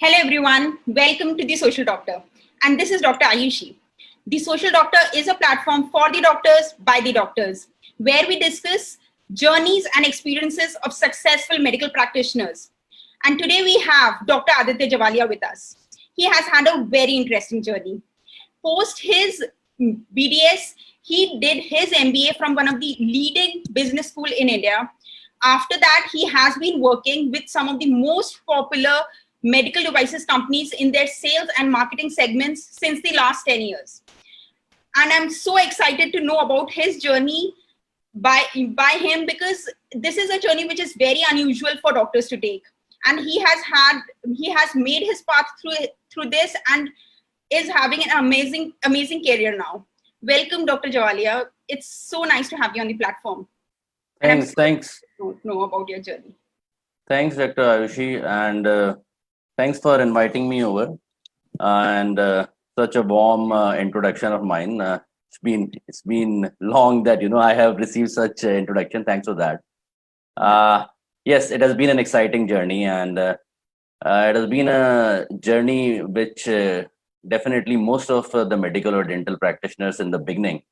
Hello everyone, welcome to The Social Doctor. And this is Dr. Ayushi. The Social Doctor is a platform for the doctors by the doctors, where we discuss journeys and experiences of successful medical practitioners. And today we have Dr. Aditya Jawalia with us. He has had a very interesting journey. Post his BDS, he did his MBA from one of the leading business school in India. After that, he has been working with some of the most popular medical devices companies in their sales and marketing segments since the last 10 years. And I'm so excited to know about his journey by him, because this is a journey which is very unusual for doctors to take. And he has made his path through this and is having an amazing career now. Welcome, Dr. Jawalia. It's so nice to have you on the platform. Thanks. To know about your journey. Thanks, Dr. Ayushi, and thanks for inviting me over. And such a warm introduction of mine. It's been long that I have received such introduction. Thanks for that. Yes, it has been an exciting journey, and it has been a journey which definitely most of the medical or dental practitioners in the beginning,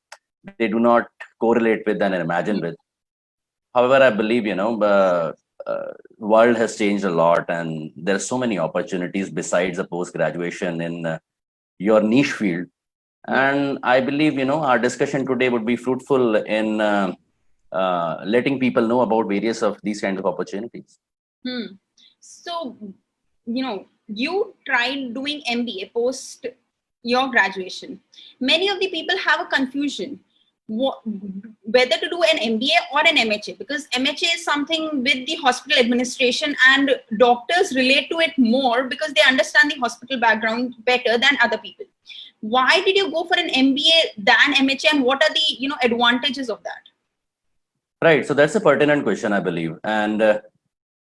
they do not correlate with and imagine with. However, I believe, world has changed a lot, and there are so many opportunities besides a post-graduation in your niche field. And I believe, our discussion today would be fruitful in letting people know about various of these kinds of opportunities. So, you tried doing MBA post your graduation. Many of the people have a confusion whether to do an MBA or an MHA, because MHA is something with the hospital administration and doctors relate to it more because they understand the hospital background better than other people. Why did you go for an MBA than MHA, and what are the advantages of that? Right. So that's a pertinent question, I believe. And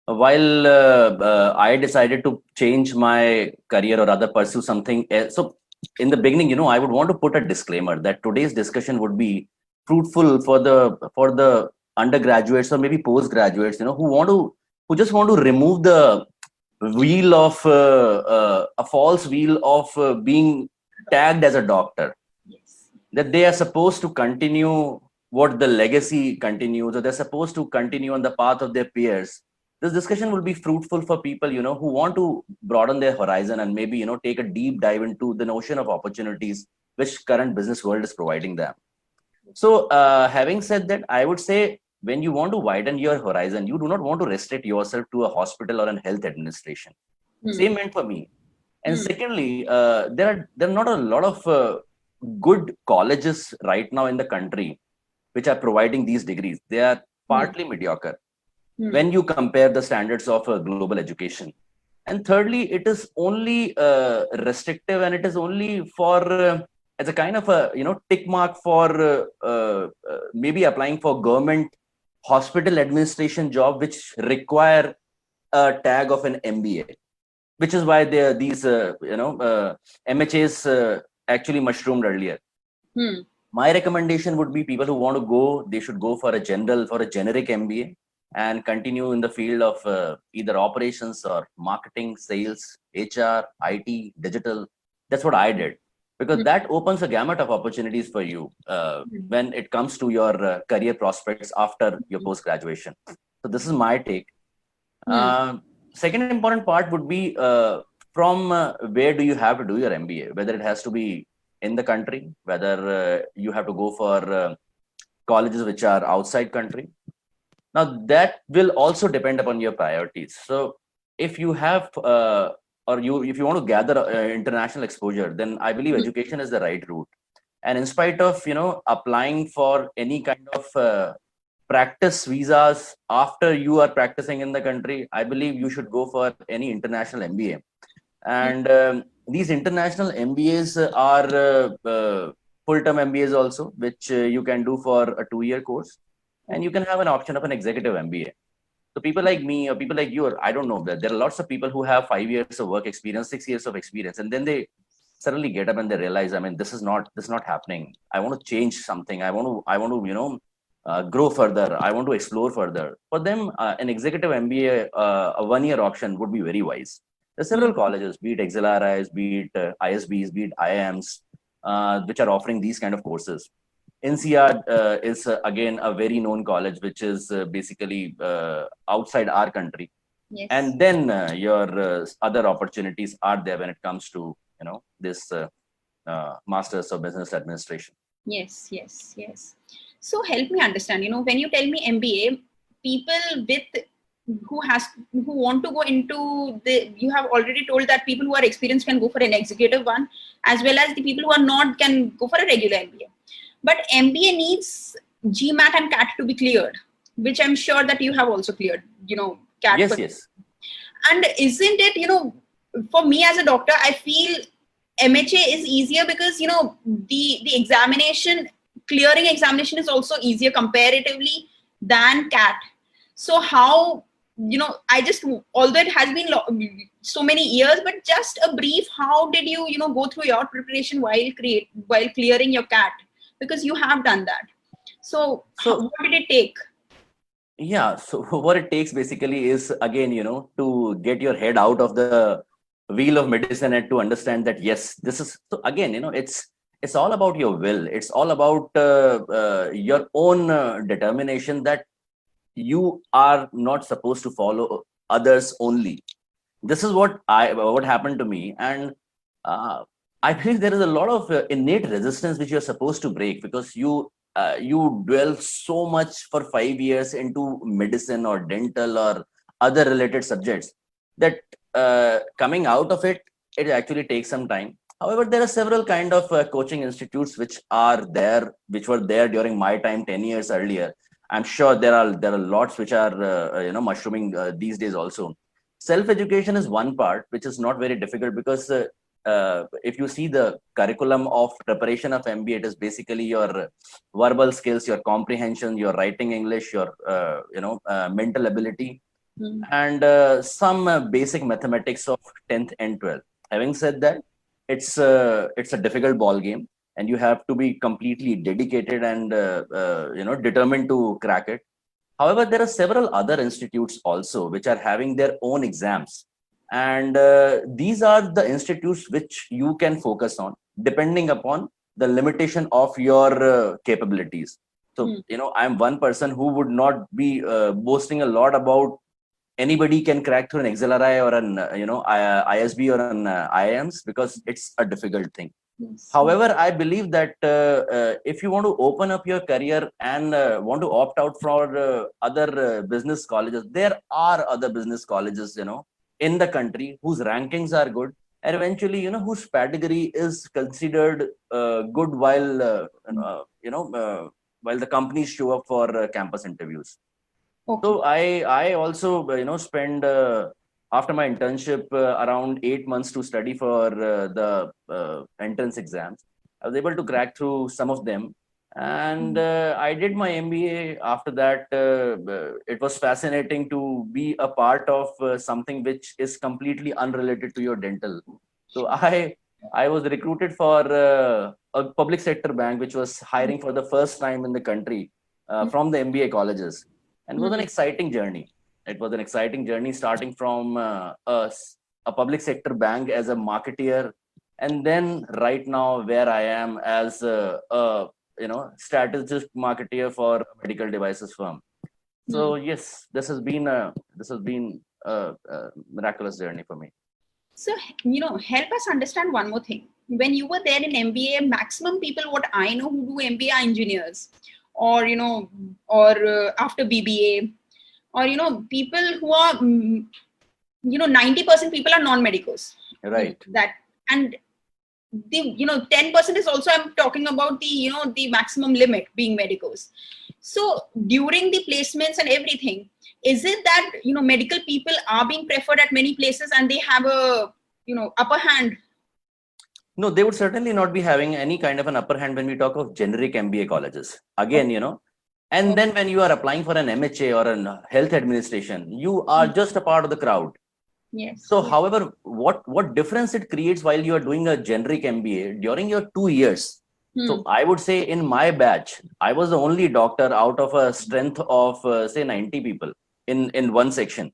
while I decided to change my career or rather pursue something else, so in the beginning, I would want to put a disclaimer that today's discussion would be fruitful for the undergraduates or maybe postgraduates, who just want to remove the wheel of a false wheel of being tagged as a doctor. Yes. That they are supposed to continue what the legacy continues, or they're supposed to continue on the path of their peers. This discussion will be fruitful for people, who want to broaden their horizon and maybe, take a deep dive into the notion of opportunities which current business world is providing them. So having said that, I would say when you want to widen your horizon, you do not want to restrict yourself to a hospital or a health administration. Same meant for me. And secondly, there are not a lot of good colleges right now in the country which are providing these degrees. They are partly mediocre when you compare the standards of global education. And thirdly, it is only restrictive, and it is only for as a kind of a tick mark for maybe applying for government hospital administration job which require a tag of an MBA, which is why these MHAs actually mushroomed earlier. My recommendation would be people who want to go, they should go for a generic MBA and continue in the field of either operations or marketing, sales, HR, IT, digital. That's what I did, because that opens a gamut of opportunities for you when it comes to your career prospects after your post-graduation. So this is my take. Second important part would be from where do you have to do your MBA, whether it has to be in the country, whether you have to go for colleges which are outside country. Now that will also depend upon your priorities. So if you have if you want to gather international exposure, then I believe education is the right route. And in spite of applying for any kind of practice visas after you are practicing in the country, I believe you should go for any international MBA. And these international MBAs are full-term MBAs also, which you can do for a 2-year course. And you can have an option of an executive MBA. So people like me or people like you, or I don't know, that there are lots of people who have 5 years of work experience, 6 years of experience, and then they suddenly get up and they realize, I mean, this is not happening. I want to change something. I want to grow further. I want to explore further. For them, an executive MBA, a 1-year option would be very wise. There are several colleges, be it XLRIs, be it ISBs, be it IIMs, which are offering these kind of courses. NCR is again a very known college, which is basically outside our country. Yes. And then your other opportunities are there when it comes to this Masters of Business Administration. Yes, yes, yes. So help me understand. When you tell me MBA, people who want to go into you have already told that people who are experienced can go for an executive one, as well as the people who are not can go for a regular MBA. But MBA needs GMAT and CAT to be cleared, which I'm sure that you have also cleared. CAT. Yes, yes. And isn't it, for me as a doctor, I feel MHA is easier because, the examination, clearing examination is also easier comparatively than CAT. So how, although it has been so many years, but just a brief, how did you, go through your preparation while clearing your CAT? Because you have done that. So what did it take? Yeah, so what it takes basically is, again, to get your head out of the wheel of medicine and to understand that, yes, this is, so again, it's all about your will. It's all about your own determination that you are not supposed to follow others only. This is what happened to me. And I believe there is a lot of innate resistance which you're supposed to break, because you dwell so much for 5 years into medicine or dental or other related subjects that coming out of it actually takes some time. However, there are several kind of coaching institutes which were there during my time 10 years earlier. I'm sure there are lots which are mushrooming these days also. Self-education is one part which is not very difficult, because if you see the curriculum of preparation of MBA, it is basically your verbal skills, your comprehension, your writing English, your mental ability, and some basic mathematics of 10th and 12th. Having said that, it's a difficult ball game, and you have to be completely dedicated and determined to crack it. However, there are several other institutes also which are having their own exams, and these are the institutes which you can focus on depending upon the limitation of your capabilities. So I'm one person who would not be boasting a lot about anybody can crack through an XLRI or an ISB or an IIMs, because it's a difficult thing. Yes. However, I believe that if you want to open up your career and want to opt out for other business colleges, there are other business colleges in the country whose rankings are good, and eventually whose pedigree is considered good while while the companies show up for campus interviews. Okay. So I also spend after my internship around 8 months to study for the entrance exams. I was able to crack through some of them, and I did my MBA. After that, it was fascinating to be a part of something which is completely unrelated to your dental. So I was recruited for a public sector bank which was hiring for the first time in the country from the MBA colleges. And it was an exciting journey. It was an exciting journey, starting from a public sector bank as a marketeer, and then right now where I am as a strategist marketeer for a medical devices firm. So yes, this has been a miraculous journey for me. So help us understand one more thing. When you were there in MBA, maximum people what I know who do MBA are engineers, or after BBA, or people who are 90% people are non-medicals, right? That, and the 10% is also, I'm talking about the the maximum limit being medicals. So during the placements and everything, is it that medical people are being preferred at many places and they have a upper hand? No, they would certainly not be having any kind of an upper hand when we talk of generic MBA colleges. Again, and then when you are applying for an MHA or an health administration, you are just a part of the crowd. Yes. So, however, what difference it creates while you are doing a generic MBA during your 2 years? So I would say in my batch, I was the only doctor out of a strength of say 90 people in one section.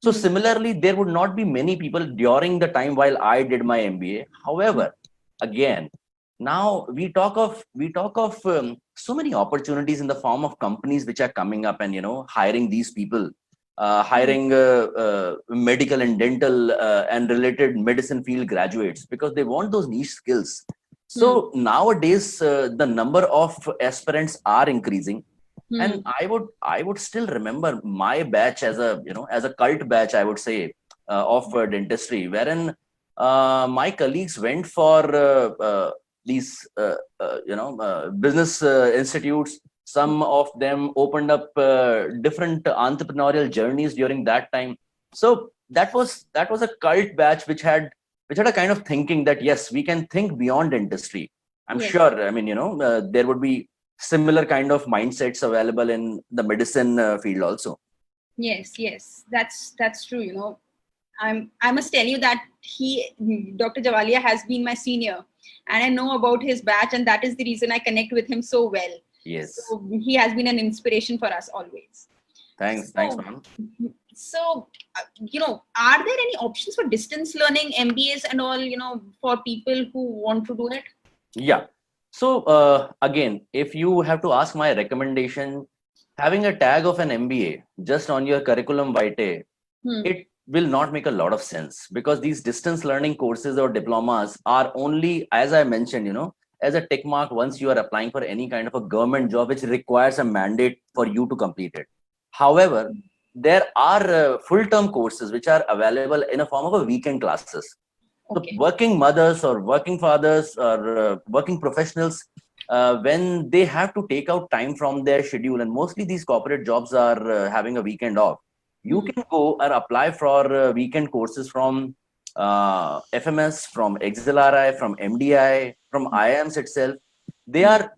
So similarly, there would not be many people during the time while I did my MBA. However, again, now we talk of so many opportunities in the form of companies which are coming up and hiring these people, hiring medical and dental and related medicine field graduates because they want those niche skills. So nowadays, the number of aspirants are increasing. And I would still remember my batch as a as a cult batch, I would say, of dentistry, wherein my colleagues went for these business institutes. Some of them opened up different entrepreneurial journeys during that time. So that was a cult batch which had a kind of thinking that yes, we can think beyond dentistry. I'm sure. I mean, there would be similar kind of mindsets available in the medicine field also. Yes, that's true. I must tell you that Dr. Jawalia has been my senior, and I know about his batch, and that is the reason I connect with him so well. Yes. So he has been an inspiration for us always. Thanks, ma'am. So, are there any options for distance learning, MBAs and all, for people who want to do it? Yeah. So again, if you have to ask my recommendation, having a tag of an MBA just on your curriculum vitae, it will not make a lot of sense because these distance learning courses or diplomas are only, as I mentioned, as a tick mark once you are applying for any kind of a government job which requires a mandate for you to complete it. However, there are full-term courses which are available in a form of a weekend classes. So working mothers or working fathers or working professionals, when they have to take out time from their schedule, and mostly these corporate jobs are having a weekend off, you can go and apply for weekend courses from FMS, from XLRI, from MDI, from IIMs itself. They are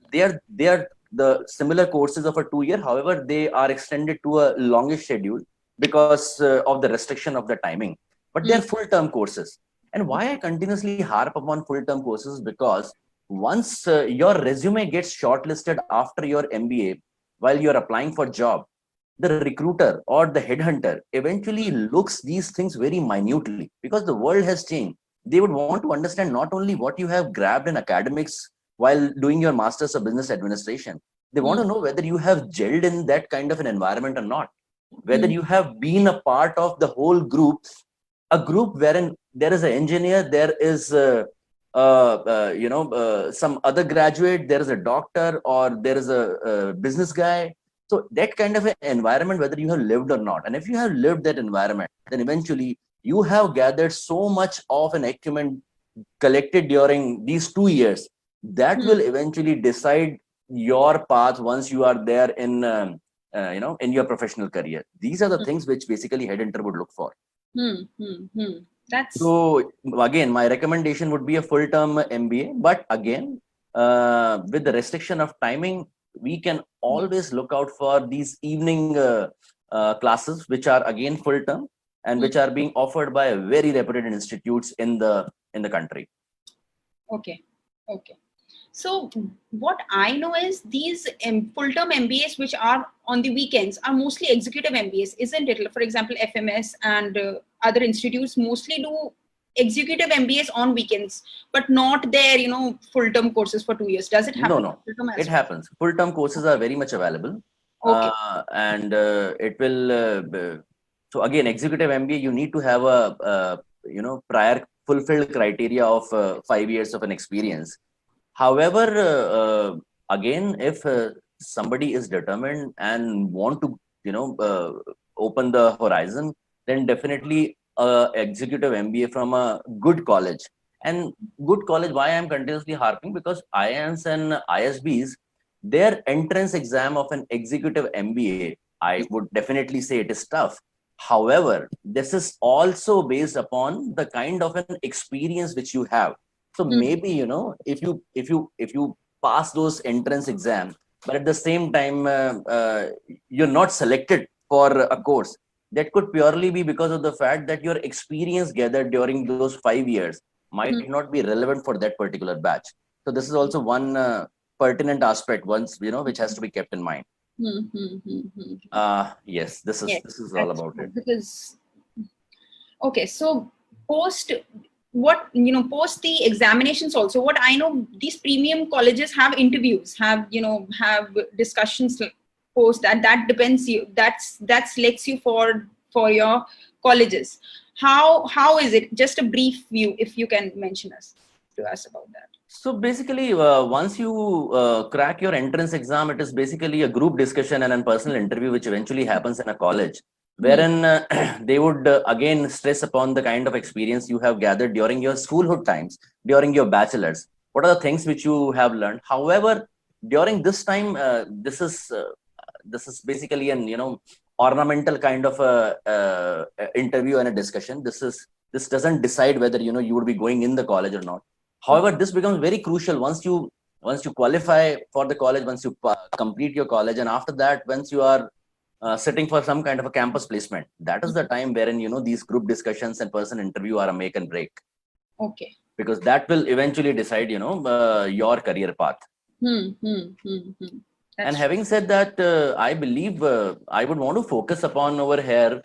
the similar courses of a 2 year. However, they are extended to a longish schedule because of the restriction of the timing. But they are full-term courses. And why I continuously harp upon full-term courses because once your resume gets shortlisted after your MBA, while you're applying for job, the recruiter or the headhunter eventually looks these things very minutely because the world has changed. They would want to understand not only what you have grabbed in academics while doing your master's of business administration. They want to know whether you have gelled in that kind of an environment or not, whether you have been a part of the whole group, a group wherein there is an engineer, there is some other graduate, there is a doctor, or there is a business guy. So that kind of an environment, whether you have lived or not, and if you have lived that environment, then eventually you have gathered so much of an acumen collected during these 2 years that will eventually decide your path once you are there in in your professional career. These are the things which basically headhunter would look for. So again, my recommendation would be a full-term MBA, but again, with the restriction of timing, we can always look out for these evening classes, which are again full-term and which are being offered by very reputed institutes in the country. Okay. So what I know is these full-term MBAs which are on the weekends are mostly executive MBAs, isn't it? For example, FMS and other institutes mostly do executive MBAs on weekends, but not their, full-term courses for 2 years. Does it happen? No, it happens. Full-term courses are very much available. Okay. And it will, so again, executive MBA, you need to have a prior fulfilled criteria of 5 years of an experience. However, again, if somebody is determined and want to, open the horizon, then definitely executive MBA from a good college. And good college, why I'm continuously harping, because IIMs and ISBs, their entrance exam of an executive MBA, I would definitely say it is tough. However, this is also based upon the kind of an experience which you have. So maybe, if you pass those entrance exams, but at the same time, you're not selected for a course, that could purely be because of the fact that your experience gathered during those 5 years might not be relevant for that particular batch. So this is also one pertinent aspect which has to be kept in mind. Yes, this is all about it. Because Okay, so post post the examinations also, what I know, these premium colleges have interviews, have discussions post that. That depends you. That selects you for your colleges. How is it? Just a brief view, if you can mention to us about that. So basically, once you crack your entrance exam, it is basically a group discussion and a personal interview, which eventually happens in a college, wherein they would again stress upon the kind of experience you have gathered during your schoolhood times, during your bachelor's. What are the things which you have learned? However, during this time, this is basically an ornamental kind of a interview and a discussion. This doesn't decide whether you would be going in the college or not. However, this becomes very crucial once you qualify for the college, once you complete your college, and after that, once you are sitting for some kind of a campus placement. That is the time wherein these group discussions and person interview are a make and break. Okay. Because that will eventually decide your career path. And having said that, I believe I would want to focus upon over here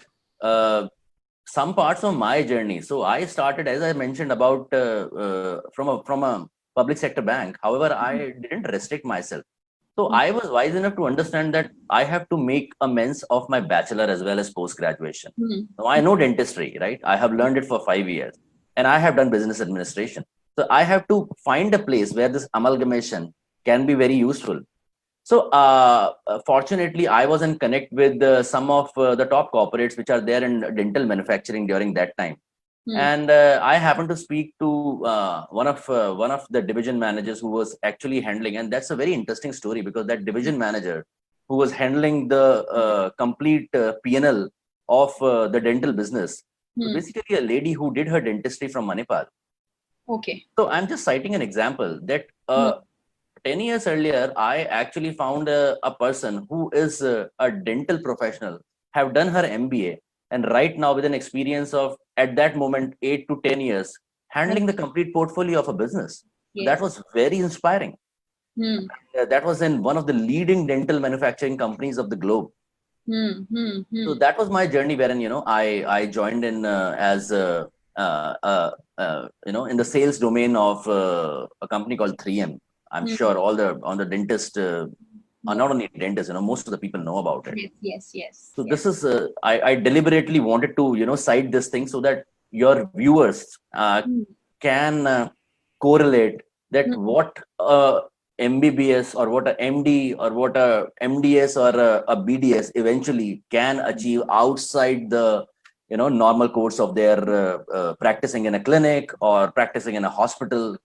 some parts of my journey. So I started, as I mentioned, about from a public sector bank. However, I didn't restrict myself. So I was wise enough to understand that I have to make amends of my bachelor as well as post graduation. Now I know dentistry, right? I have learned it for 5 years, and I have done business administration. So I have to find a place where this amalgamation can be very useful. So fortunately, I was in connect with some of the top corporates which are there in dental manufacturing during that time. And I happened to speak to one of the division managers who was actually handling, and that's a very interesting story because that division manager who was handling the complete P&L of the dental business, was basically a lady who did her dentistry from Manipal. Okay. So I'm just citing an example that 10 years earlier, I actually found a person who is a dental professional, have done her MBA, and right now with an experience of, at that moment, 8 to 10 years, handling the complete portfolio of a business. Yes. That was very inspiring. That was in one of the leading dental manufacturing companies of the globe. So that was my journey wherein, I joined in as, in the sales domain of a company called 3M. I'm sure all the dentists, not only dentists, most of the people know about it. Yes. So this is, I deliberately wanted to, cite this thing so that your viewers can correlate that what MBBS or what a MD or what a MDS or a BDS eventually can achieve outside the normal course of their practicing in a clinic or practicing in a hospital.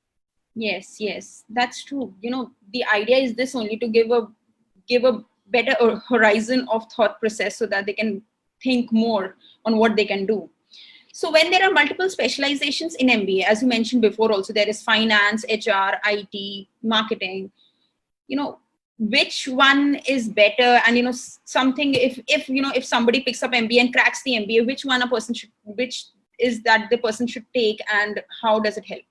Yes, that's true. The idea is this only, to give a better horizon of thought process so that they can think more on what they can do. So when there are multiple specializations in MBA, as you mentioned before, also there is finance, HR, IT, marketing. Which one is better? And something, if somebody picks up MBA and cracks the MBA, which is that the person should take, and how does it help?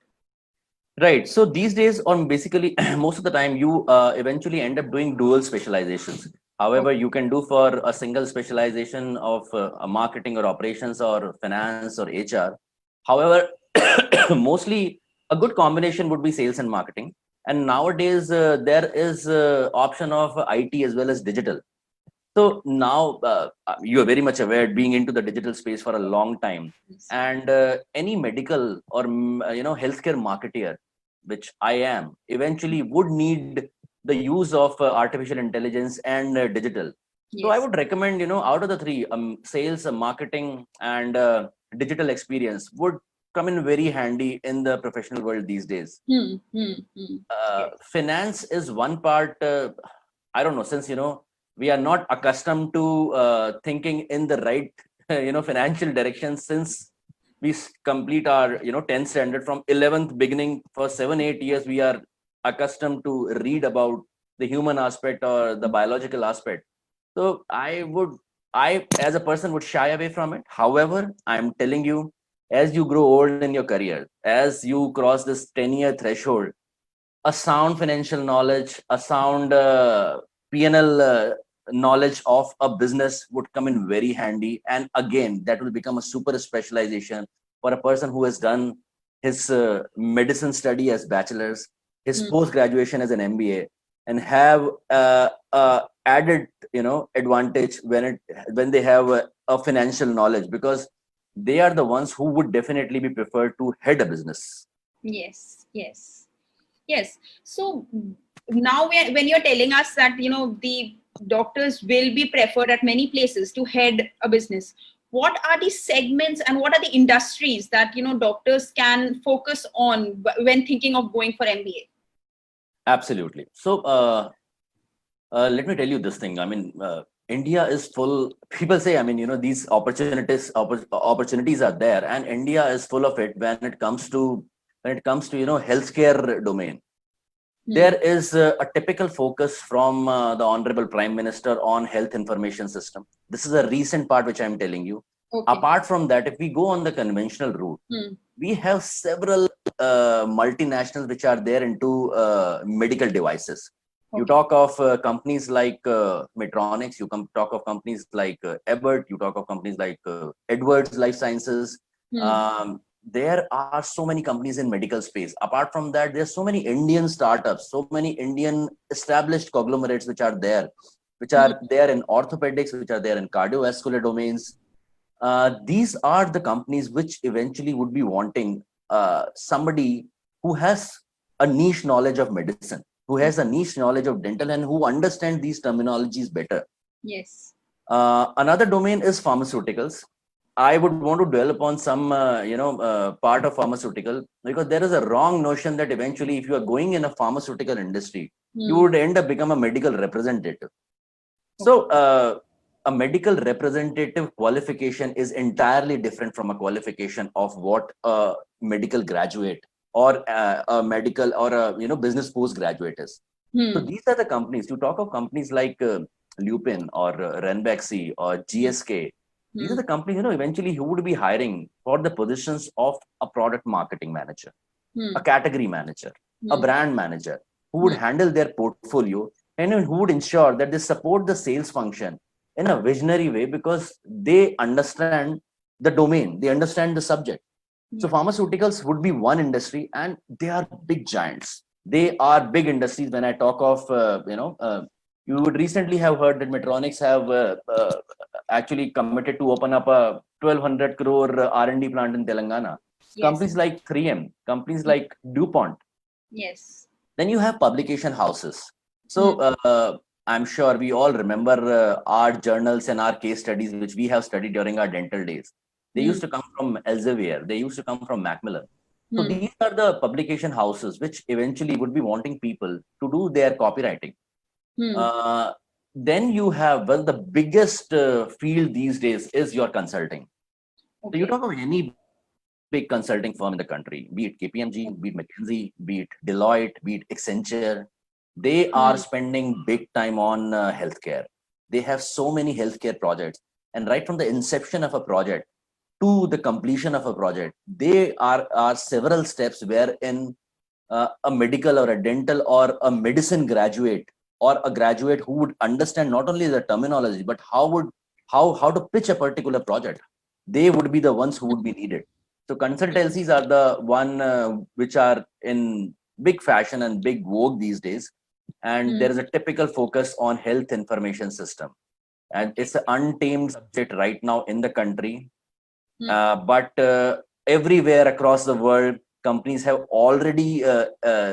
Right. So these days, on basically most of the time, you eventually end up doing dual specializations. However, you can do for a single specialization of marketing or operations or finance or HR. However, mostly a good combination would be sales and marketing. And nowadays, there is option of IT as well as digital. So now you are very much aware, being into the digital space for a long time, and any medical or healthcare marketeer, which I am, eventually would need the use of artificial intelligence and digital. Yes. So I would recommend, out of the three, sales, marketing, and digital experience would come in very handy in the professional world these days. Finance is one part. I don't know, since we are not accustomed to thinking in the right financial direction since we complete our 10th standard. From 11th beginning, for 7-8 years we are accustomed to read about the human aspect or the biological aspect. So I as a person would shy away from it. However, I'm telling you, as you grow old in your career, as you cross this 10-year threshold, a sound financial knowledge, a sound P&L knowledge of a business would come in very handy. And again, that will become a super specialization for a person who has done his medicine study as bachelor's, his post graduation as an MBA, and have added advantage when they have a financial knowledge, because they are the ones who would definitely be preferred to head a business. Yes, yes, yes. So now when you're telling us that the doctors will be preferred at many places to head a business, what are the segments and what are the industries that doctors can focus on when thinking of going for MBA? Absolutely. So let me tell you this thing. I mean, India is full. People say, I mean, these opportunities are there, and India is full of it when it comes to healthcare domain. There is a typical focus from the Honorable Prime Minister on health information system. This is a recent part which I'm telling you. Okay. Apart from that, if we go on the conventional route, we have several multinationals which are there into medical devices. Okay. You talk of companies like Medtronics, you talk of companies like Abbott, you talk of companies like Edwards Life Sciences. There are so many companies in medical space. Apart from that, there's so many Indian startups, so many Indian established conglomerates which are there in orthopedics, which are there in cardiovascular domains. These are the companies which eventually would be wanting somebody who has a niche knowledge of medicine, who has a niche knowledge of dental, and who understand these terminologies better. Yes. Another domain is pharmaceuticals. I would want to dwell upon some, part of pharmaceutical, because there is a wrong notion that eventually, if you are going in a pharmaceutical industry, you would end up become a medical representative. So, a medical representative qualification is entirely different from a qualification of what a medical graduate or a medical or a business postgraduate is. So these are the companies. You talk of companies like Lupin or Ranbaxy or GSK. These are the companies, eventually who would be hiring for the positions of a product marketing manager, a category manager, a brand manager, who would handle their portfolio and who would ensure that they support the sales function in a visionary way, because they understand the domain, they understand the subject. So pharmaceuticals would be one industry, and they are big giants. They are big industries. When I talk of, you would recently have heard that Medtronics have actually committed to open up a 1,200 crore R&D plant in Telangana. Yes. Companies like 3M, companies like DuPont. Yes. Then you have publication houses. So I'm sure we all remember our journals and our case studies, which we have studied during our dental days. They used to come from Elsevier. They used to come from Macmillan. So these are the publication houses which eventually would be wanting people to do their copywriting. Then you have, well, the biggest field these days is your consulting. Okay. So you talk of any big consulting firm in the country, be it KPMG, be it McKinsey, be it Deloitte, be it Accenture, they are spending big time on healthcare. They have so many healthcare projects, and right from the inception of a project to the completion of a project, they are several steps wherein a medical or a dental or a medicine graduate or a graduate who would understand not only the terminology, but how to pitch a particular project, they would be the ones who would be needed. So consultancies are the one which are in big fashion and big vogue these days. And there is a typical focus on health information system. And it's an untamed subject right now in the country. But everywhere across the world, companies have already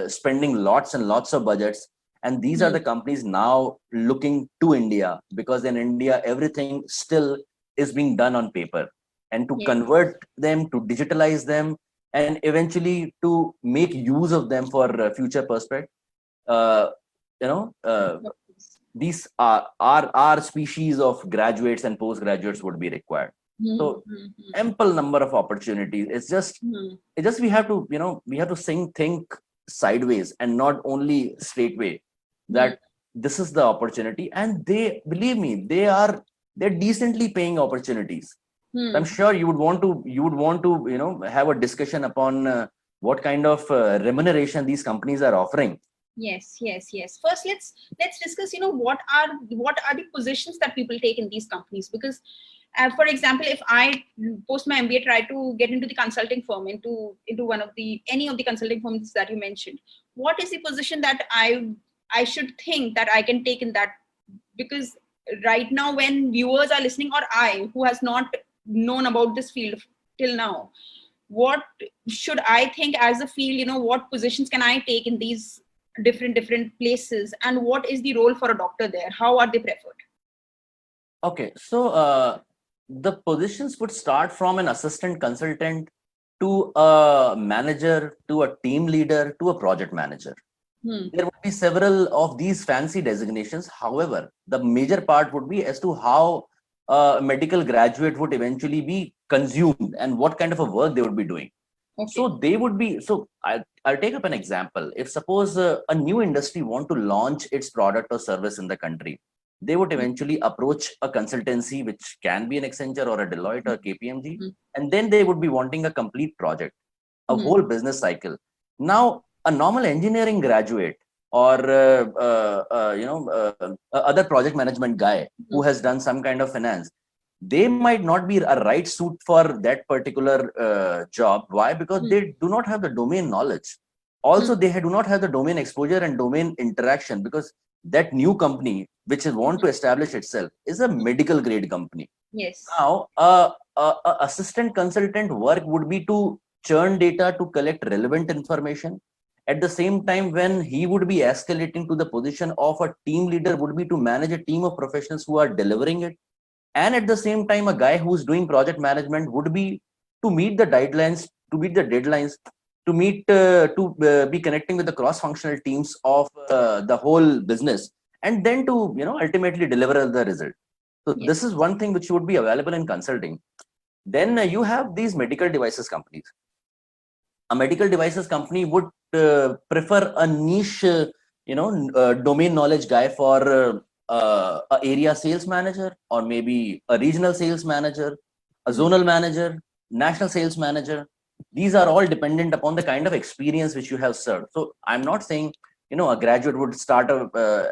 spending lots and lots of budgets. And these are the companies now looking to India, because in India, everything still is being done on paper. And to convert them, to digitalize them, and eventually to make use of them for future perspective, these are our species of graduates and postgraduates would be required. So ample number of opportunities. It's just we have to think sideways and not only straightway, that this is the opportunity. And they, believe me, they're decently paying opportunities. I'm sure you would want to have a discussion upon what kind of remuneration these companies are offering. Yes, yes, yes. First, let's discuss. What are the positions that people take in these companies? Because, for example, if I post my MBA, try to get into the consulting firm, into one of the any of the consulting firms that you mentioned, what is the position that I should think that I can take in that? Because right now, when viewers are listening, or I who has not known about this field till now, what should I think as a field? What positions can I take in these different places, and what is the role for a doctor there? How are they preferred? Okay, so the positions would start from an assistant consultant to a manager, to a team leader, to a project manager. There would be several of these fancy designations. However, the major part would be as to how a medical graduate would eventually be consumed and what kind of a work they would be doing. Okay. So they would be, so I'll take up an example. If suppose a new industry want to launch its product or service in the country, they would eventually approach a consultancy, which can be an Accenture or a Deloitte or KPMG, and then they would be wanting a complete project, a whole business cycle. Now, a normal engineering graduate or other project management guy who has done some kind of finance, they might not be a right suit for that particular job. Why? Because they do not have the domain knowledge. Also, they do not have the domain exposure and domain interaction, because that new company which is want to establish itself is a medical grade company. Yes. Now, assistant consultant work would be to churn data to collect relevant information. At the same time, when he would be escalating to the position of a team leader, would be to manage a team of professionals who are delivering it. And at the same time, a guy who's doing project management would be to meet the deadlines, to meet, to be connecting with the cross-functional teams of the whole business, and then to ultimately deliver the result. So this is one thing which would be available in consulting. Then you have these medical devices companies. A medical devices company would prefer a niche, domain knowledge guy for a area sales manager, or maybe a regional sales manager, a zonal manager, national sales manager. These are all dependent upon the kind of experience which you have served. So I'm not saying a graduate would start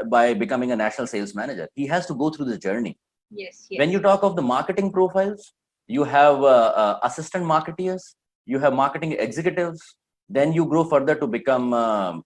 by becoming a national sales manager. He has to go through the journey. Yes. When you talk of the marketing profiles, you have assistant marketeers, you have marketing executives. Then you grow further to become a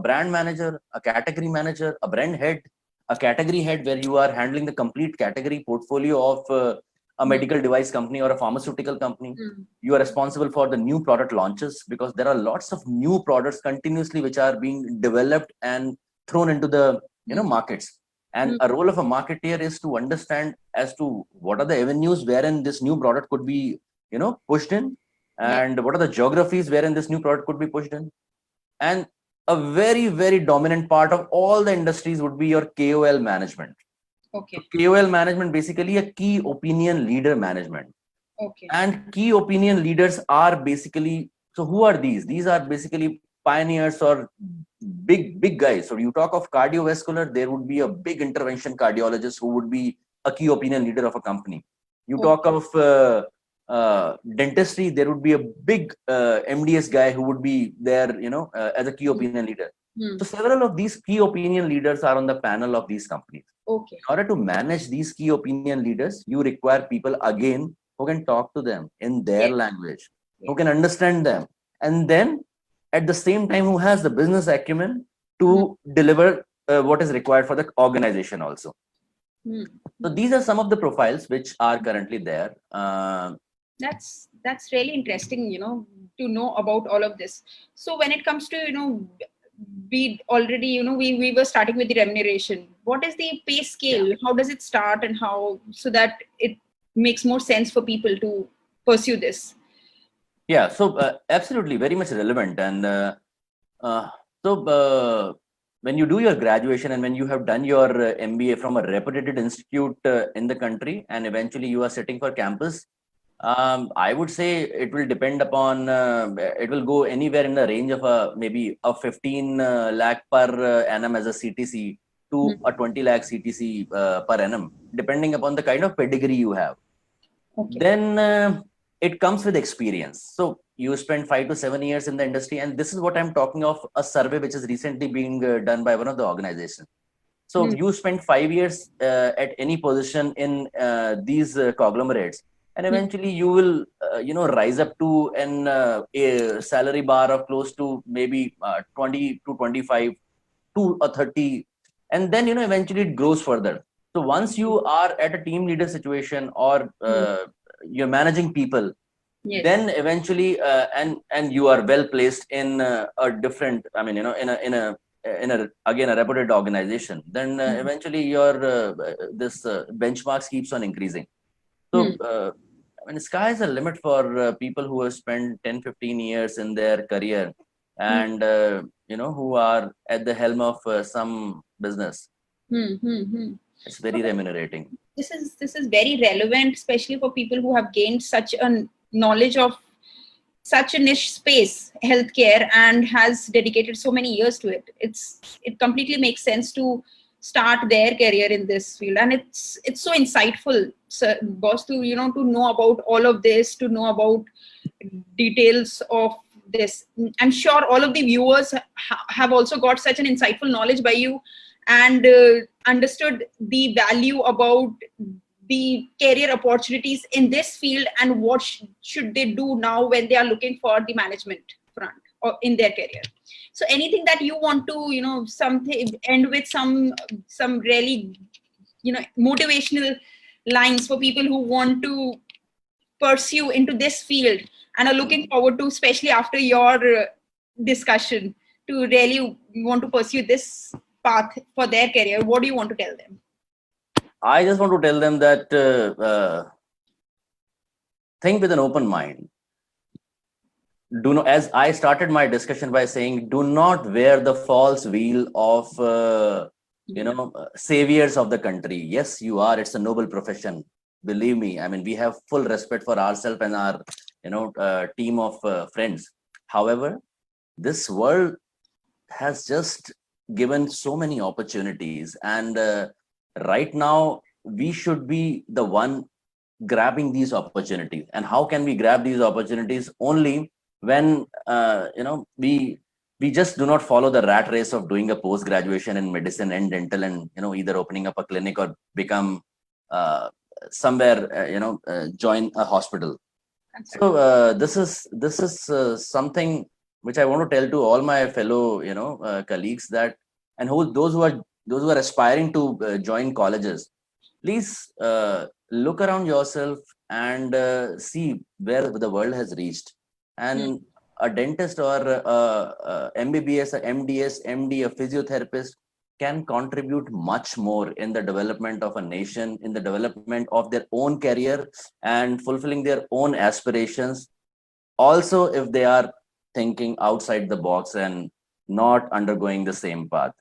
brand manager, a category manager, a brand head, a category head, where you are handling the complete category portfolio of a medical device company or a pharmaceutical company. You are responsible for the new product launches, because there are lots of new products continuously which are being developed and thrown into the markets. And a role of a marketeer is to understand as to what are the avenues wherein this new product could be pushed in, and what are the geographies wherein this new product could be pushed in. And a very, very dominant part of all the industries would be your KOL management. Okay. So KOL management, basically a key opinion leader management. Okay. And key opinion leaders are basically, so who are these? These are basically pioneers or big guys. So you talk of cardiovascular, there would be a big intervention cardiologist who would be a key opinion leader of a company. You talk of dentistry, there would be a big MDS guy who would be there, as a key opinion leader. So several of these key opinion leaders are on the panel of these companies. Okay. In order to manage these key opinion leaders, you require people again who can talk to them in their language, who can understand them, and then at the same time who has the business acumen to deliver what is required for the organization also. So these are some of the profiles which are currently there. That's really interesting, to know about all of this. So when it comes to, we already, we were starting with the remuneration. What is the pay scale? How does it start, and how, so that it makes more sense for people to pursue this? Yeah, so absolutely, very much relevant. And so when you do your graduation and when you have done your MBA from a reputed institute in the country, and eventually you are sitting for campus, I would say it will depend upon, it will go anywhere in the range of maybe a 15 lakh per annum as a CTC to a 20 lakh CTC per annum, depending upon the kind of pedigree you have. Okay. Then it comes with experience. So you spend 5 to 7 years in the industry, and this is what I'm talking of, a survey which is recently being done by one of the organizations. So you spend 5 years at any position in these conglomerates, and eventually you will, rise up to a salary bar of close to maybe 20 to 25 to a 30, and then eventually it grows further. So once you are at a team leader situation, or you're managing people, Yes. then eventually and you are well placed in a different, I mean, in a again a reputed organization, then eventually your this benchmarks keeps on increasing. So I mean, sky is the limit for people who have spent 10-15 years in their career, and who are at the helm of some business. It's very remunerating. This is very relevant, especially for people who have gained such a knowledge of such a niche space, healthcare, and has dedicated so many years to it. It completely makes sense to start their career in this field, and it's so insightful, sir, boss, to to know about all of this, to know about details of this. I'm sure all of the viewers have also got such an insightful knowledge by you, and understood the value about the career opportunities in this field, and what should they do now when they are looking for the management front or in their career. So anything that you want to something end with, some really motivational lines for people who want to pursue into this field and are looking forward to, especially after your discussion, to really want to pursue this path for their career, what do you want to tell them? I just want to tell them that think with an open mind. Do not, as I started my discussion by saying, do not wear the false veil of saviors of the country. Yes, you are. It's a noble profession. Believe me. I mean, we have full respect for ourselves and our team of friends. However, this world has just given so many opportunities, and right now we should be the one grabbing these opportunities. And how can we grab these opportunities? Only when we just do not follow the rat race of doing a post graduation in medicine and dental, and either opening up a clinic or become somewhere join a hospital. So this is something which I want to tell to all my fellow colleagues, that, and those who are aspiring to join colleges, please look around yourself and see where the world has reached. And a dentist or MBBS, a MDS, MD, a physiotherapist can contribute much more in the development of a nation, in the development of their own career, and fulfilling their own aspirations. Also, if they are thinking outside the box and not undergoing the same path.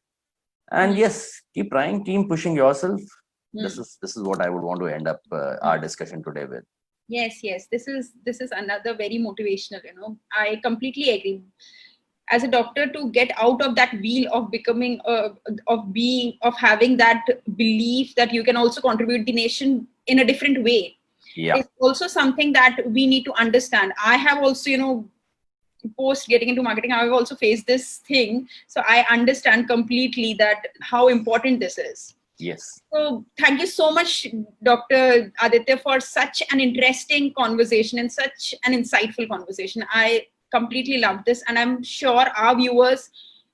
And yes, keep trying, keep pushing yourself. This is what I would want to end up our discussion today with. Yes, this is another very motivational. I completely agree. As a doctor, to get out of that wheel of becoming, of having that belief that you can also contribute the nation in a different way, it's also something that we need to understand. I have also, post getting into marketing, I've also faced this thing, so I understand completely that how important this is. Yes. So thank you so much, Dr. Aditya, for such an interesting conversation and such an insightful conversation. I completely love this, and I'm sure our viewers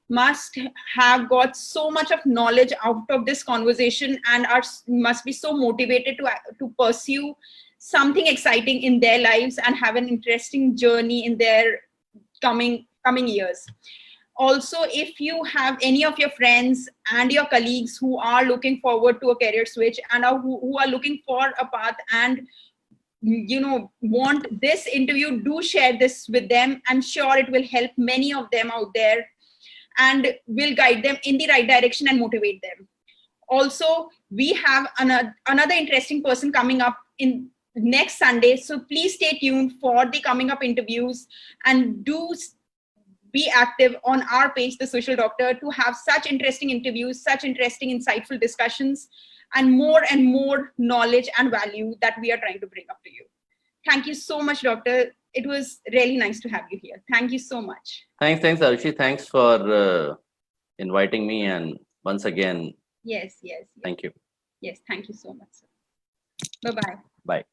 must have got so much of knowledge out of this conversation, and must be so motivated to pursue something exciting in their lives and have an interesting journey in their coming years. Also, if you have any of your friends and your colleagues who are looking forward to a career switch and who are looking for a path and want this interview, do share this with them. I'm sure it will help many of them out there and will guide them in the right direction and motivate them. Also, we have another interesting person coming up in next Sunday, so please stay tuned for the coming up interviews, and do be active on our page, The Social Doctor, to have such interesting interviews, such interesting, insightful discussions, and more knowledge and value that we are trying to bring up to you. Thank you so much, Doctor. It was really nice to have you here. Thank you so much. Thanks, Arushi. Thanks for inviting me. And once again, yes. thank you. Yes, thank you so much, sir. Bye-bye. Bye.